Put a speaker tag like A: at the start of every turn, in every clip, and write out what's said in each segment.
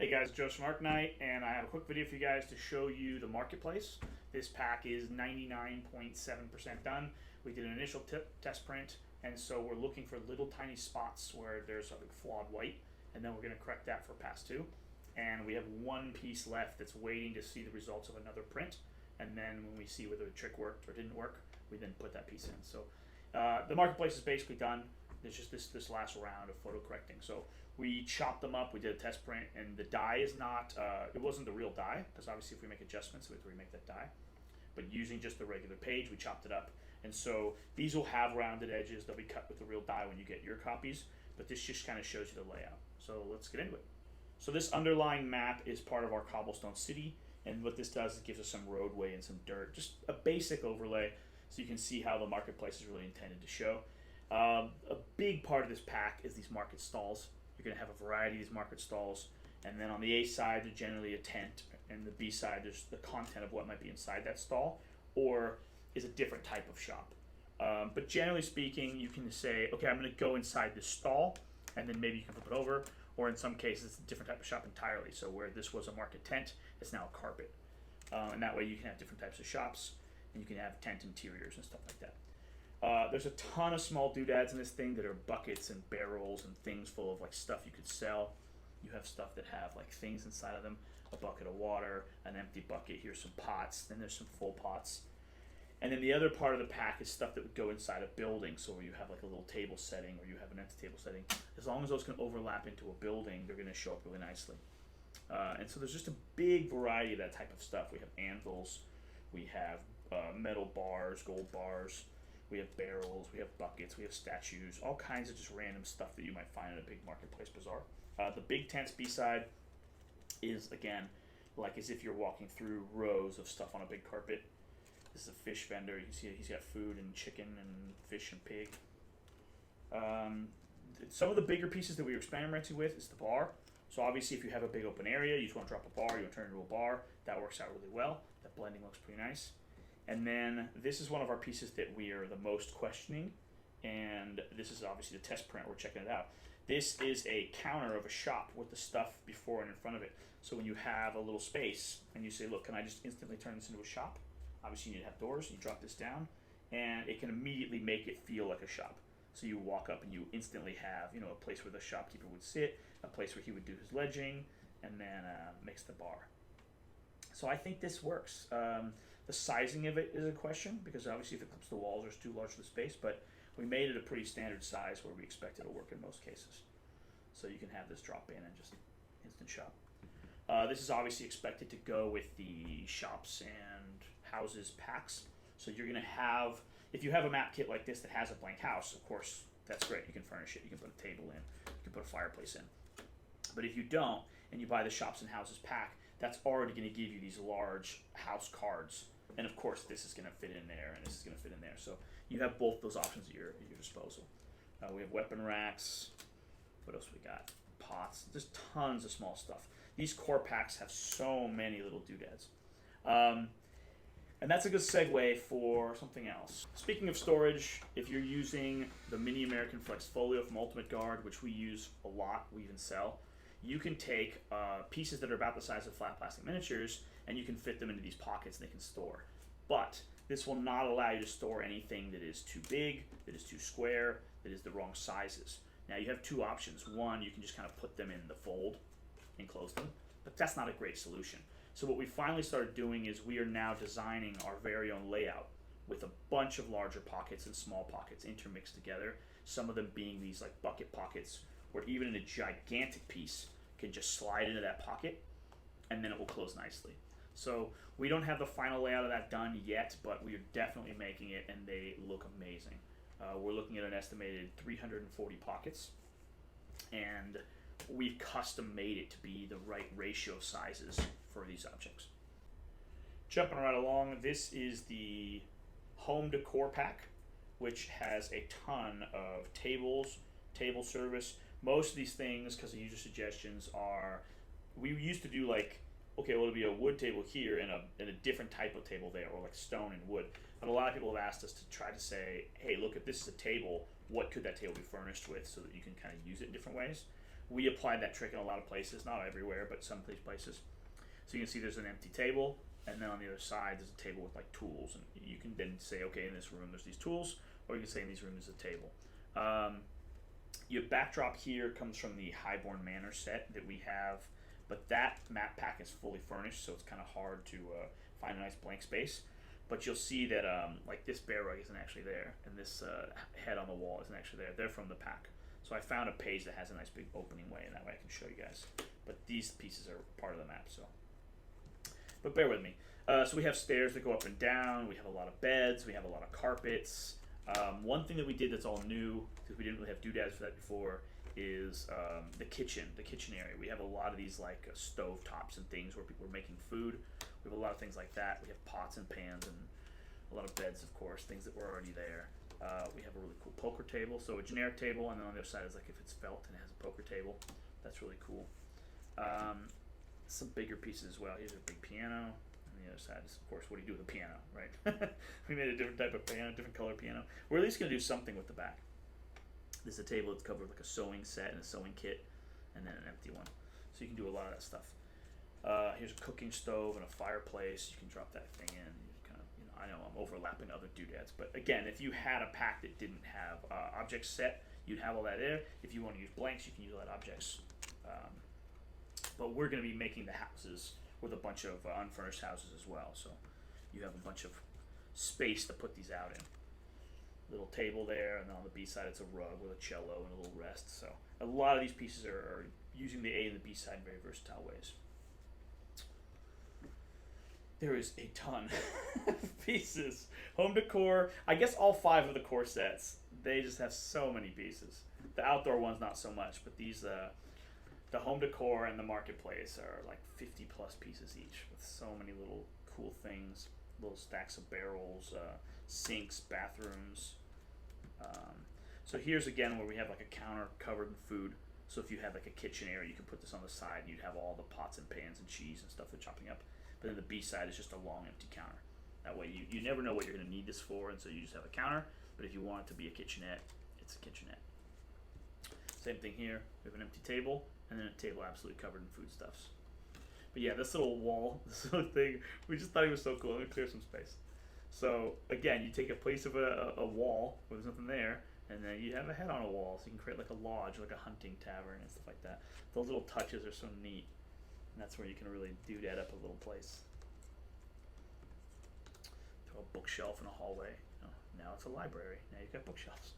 A: Hey guys, Joe from Arknight, and I have a quick video for you guys to show you the marketplace. This pack is 99.7% done. We did an initial test print, and so we're looking for little tiny spots where there's a big flawed white, and then we're going to correct that for pass 2. And we have one piece left that's waiting to see the results of another print, and then when we see whether the trick worked or didn't work, we then put that piece in. So the marketplace is basically done. There's just this last round of photo correcting. So we chopped them up, we did a test print, and the die is not, it wasn't the real die, because obviously if we make adjustments, we have to remake that die. But using just the regular page, we chopped it up. And so these will have rounded edges, they'll be cut with the real die when you get your copies, but this just kind of shows you the layout. So let's get into it. So this underlying map is part of our cobblestone city, and what this does is it gives us some roadway and some dirt, just a basic overlay, so you can see how the marketplace is really intended to show. A big part of this pack is these market stalls. You're going to have a variety of these market stalls, and then on the A side there's generally a tent, and the B side there's the content of what might be inside that stall, or is a different type of shop. But generally speaking, you can say, okay, I'm going to go inside this stall, and then maybe you can flip it over, or in some cases it's a different type of shop entirely. So where this was a market tent, it's now a carpet. And that way you can have different types of shops, and you can have tent interiors and stuff like that. There's a ton of small doodads in this thing that are buckets and barrels and things full of like stuff you could sell. You have stuff that have like things inside of them, a bucket of water, an empty bucket, here's some pots, then there's some full pots. And then the other part of the pack is stuff that would go inside a building, so where you have like a little table setting or you have an empty table setting. As long as those can overlap into a building, they're going to show up really nicely. And so there's just a big variety of that type of stuff. We have anvils, we have metal bars, gold bars, we have barrels, we have buckets, we have statues, all kinds of just random stuff that you might find in a big marketplace bazaar. The big tent's B-side is, again, like as if you're walking through rows of stuff on a big carpet. This is a fish vendor. You can see he's got food and chicken and fish and pig. Some of the bigger pieces that we were experimenting with is the bar. So obviously if you have a big open area, you just want to drop a bar, you want to turn it into a bar, that works out really well. That blending looks pretty nice. And then this is one of our pieces that we are the most questioning, and this is obviously the test print, we're checking it out. This is a counter of a shop with the stuff before and in front of it. So when you have a little space and you say, look, can I just instantly turn this into a shop? Obviously you need to have doors, you drop this down, and it can immediately make it feel like a shop. So you walk up and you instantly have, you know, a place where the shopkeeper would sit, a place where he would do his ledging, and then mix the bar. So I think this works. The sizing of it is a question, because obviously if it clips the walls, it's too large for the space, but we made it a pretty standard size where we expect it'll work in most cases. So you can have this drop in and just instant shop. This is obviously expected to go with the shops and houses packs. So you're going to have, if you have a map kit like this that has a blank house, of course, that's great. You can furnish it. You can put a table in. You can put a fireplace in. But if you don't, and you buy the shops and houses pack, that's already going to give you these large house cards. And of course, this is going to fit in there, and this is going to fit in there. So you have both those options at your disposal. We have weapon racks. What else we got? Pots. Just tons of small stuff. These core packs have so many little doodads. And that's a good segue for something else. Speaking of storage, if you're using the Mini American Flex Folio from Ultimate Guard, which we use a lot, we even sell, you can take pieces that are about the size of flat plastic miniatures and you can fit them into these pockets and they can store. But this will not allow you to store anything that is too big, that is too square, that is the wrong sizes. Now you have two options. One, you can just kind of put them in the fold and close them, but that's not a great solution. So what we finally started doing is we are now designing our very own layout with a bunch of larger pockets and small pockets intermixed together, some of them being these like bucket pockets, where even in a gigantic piece can just slide into that pocket and then it will close nicely. So we don't have the final layout of that done yet, but we are definitely making it and they look amazing. We're looking at an estimated 340 pockets, and we've custom made it to be the right ratio of sizes for these objects. Jumping right along, this is the home decor pack, which has a ton of tables, table service. Most of these things, because of user suggestions, are, we used to do like, okay, well, it'll be a wood table here and a different type of table there, or like stone and wood. But a lot of people have asked us to try to say, hey, look, if this is a table, what could that table be furnished with so that you can kind of use it in different ways? We applied that trick in a lot of places, not everywhere, but some places. So you can see there's an empty table, and then on the other side there's a table with like tools, and you can then say, okay, in this room there's these tools, or you can say in these rooms there's a table. Your backdrop here comes from the Highborn Manor set that we have, but that map pack is fully furnished, so it's kind of hard to find a nice blank space. But you'll see that like this bear rug isn't actually there, and this head on the wall isn't actually there. They're from the pack. So I found a page that has a nice big opening way, and that way I can show you guys. But these pieces are part of the map, so. But bear with me. So we have stairs that go up and down. We have a lot of beds. We have a lot of carpets. One thing that we did that's all new, because we didn't really have doodads for that before, is the kitchen area. We have a lot of these like stove tops and things where people are making food. We have a lot of things like that. We have pots and pans and a lot of beds, of course, things that were already there. We have a really cool poker table, so a generic table, and then on the other side is like if it's felt and it has a poker table. That's really cool. Some bigger pieces as well. Here's a big piano. On the other side is, of course, what do you do with a piano, right? We made a different type of piano, different color piano. We're at least going to do something with the back. This is a table that's covered with like a sewing set and a sewing kit, and then an empty one. So you can do a lot of that stuff. Here's a cooking stove and a fireplace. You can drop that thing in. You kind of, I know I'm overlapping other doodads, but again, if you had a pack that didn't have objects set, you'd have all that there. If you want to use blanks, you can use all that objects. But we're going to be making the houses with a bunch of unfurnished houses as well, so you have a bunch of space to put these out in. Little table there, and then on the B side it's a rug with a cello and a little rest. So a lot of these pieces are using the A and the B side in very versatile ways. There is a ton of pieces. Home decor, I guess all 5 of the core sets, they just have so many pieces. The outdoor ones not so much, but these the home decor and the marketplace are like 50 plus pieces each with so many little cool things, little stacks of barrels, sinks, bathrooms. So here's again where we have like a counter covered in food. So if you had like a kitchen area, you could put this on the side and you'd have all the pots and pans and cheese and stuff they're chopping up. But then the B side is just a long empty counter. That way you never know what you're going to need this for, and so you just have a counter. But if you want it to be a kitchenette, it's a kitchenette. Same thing here. We have an empty table, and then a table absolutely covered in foodstuffs. But yeah, this little wall, this little thing, we just thought it was so cool. Let me clear some space. So again, you take a place of a wall where there's nothing there, and then you have a head on a wall, so you can create like a lodge, like a hunting tavern and stuff like that. Those little touches are so neat, and that's where you can really doodad up a little place. Throw a bookshelf in a hallway. Now it's a library. Now you've got bookshelves.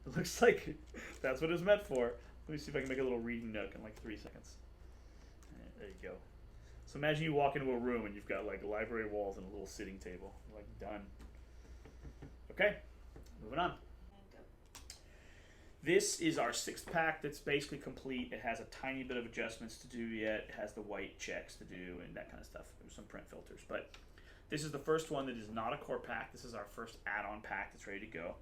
A: It looks like that's what it's meant for. Let me see if I can make a little reading nook in like 3 seconds. There you go. So imagine you walk into a room and you've got like library walls and a little sitting table. Like done. Okay, moving on. This is our 6th pack that's basically complete. It has a tiny bit of adjustments to do yet. It has the white checks to do and that kind of stuff. There's some print filters. But this is the first one that is not a core pack. This is our first add-on pack that's ready to go.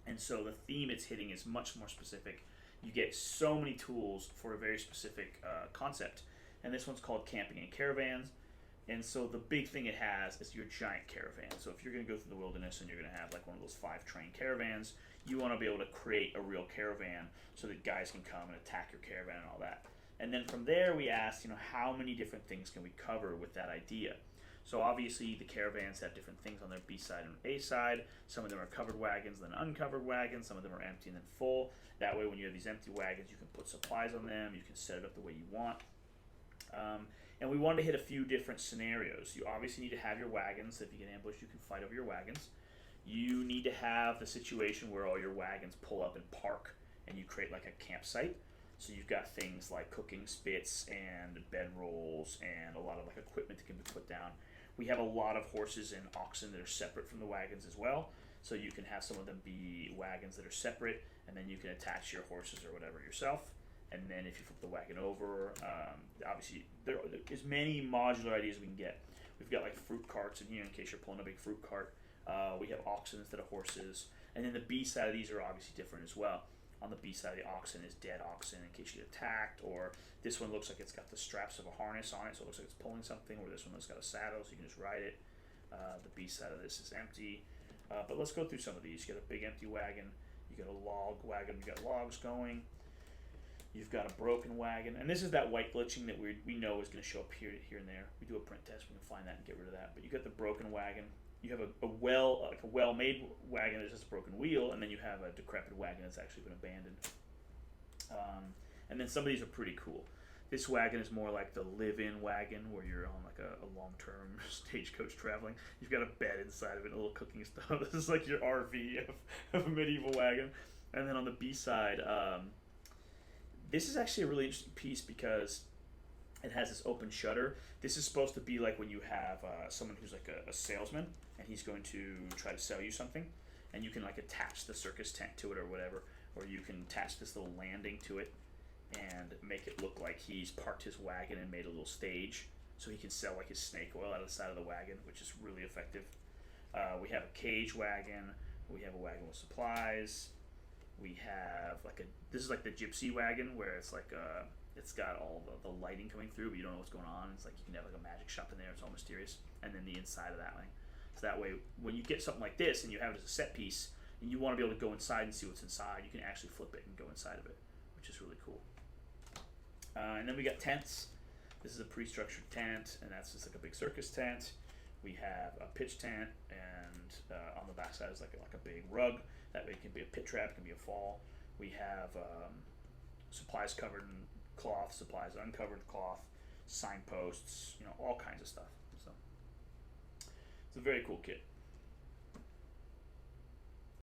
A: And so the theme it's hitting is much more specific. You get so many tools for a very specific concept. And this one's called Camping Caravans. And so the big thing it has is your giant caravan. So if you're going to go through the wilderness and you're going to have like one of those 5-train caravans, you want to be able to create a real caravan so that guys can come and attack your caravan and all that. And then from there we asked, how many different things can we cover with that idea? So obviously the caravans have different things on their B side and A side. Some of them are covered wagons, then uncovered wagons. Some of them are empty and then full. That way when you have these empty wagons, you can put supplies on them. You can set it up the way you want. And we wanted to hit a few different scenarios. You obviously need to have your wagons. So if you get ambushed, you can fight over your wagons. You need to have the situation where all your wagons pull up and park and you create like a campsite. So you've got things like cooking spits and bedrolls and a lot of like equipment that can be put down. We have a lot of horses and oxen that are separate from the wagons as well. So you can have some of them be wagons that are separate, and then you can attach your horses or whatever yourself. And then if you flip the wagon over, obviously there are as many modular ideas we can get. We've got like fruit carts in here in case you're pulling a big fruit cart. We have oxen instead of horses. And then the B side of these are obviously different as well. On the B side of the oxen is dead oxen in case you get attacked, or this one looks like it's got the straps of a harness on it, so it looks like it's pulling something, or this one has got a saddle, so you can just ride it. The B side of this is empty. But let's go through some of these. You got a big empty wagon, you got a log wagon, you got logs going. You've got a broken wagon, and this is that white glitching that we know is going to show up here and there. We do a print test, we can find that and get rid of that. But you got the broken wagon. You have a well-made wagon that's just a broken wheel, and then you have a decrepit wagon that's actually been abandoned. And then some of these are pretty cool. This wagon is more like the live-in wagon where you're on like a long-term stagecoach traveling. You've got a bed inside of it, a little cooking stuff. This is like your RV of a medieval wagon. And then on the B side, this is actually a really interesting piece because it has this open shutter. This is supposed to be like when you have someone who's like a salesman and he's going to try to sell you something, and you can like attach the circus tent to it or whatever, or you can attach this little landing to it and make it look like he's parked his wagon and made a little stage so he can sell like his snake oil out of the side of the wagon, which is really effective. We have a cage wagon. We have a wagon with supplies. We have this is like the gypsy wagon where it's like it's got all the lighting coming through, but you don't know what's going on. It's like you can have like a magic shop in there. It's all mysterious. And then the inside of that thing. So that way, when you get something like this and you have it as a set piece, and you want to be able to go inside and see what's inside, you can actually flip it and go inside of it, which is really cool. And then we got tents. This is a pre-structured tent, and that's just like a big circus tent. We have a pitch tent, and on the back side is like a big rug. That way it can be a pit trap, it can be a fall. We have supplies covered in cloth, supplies uncovered cloth, signposts, all kinds of stuff. So it's a very cool kit.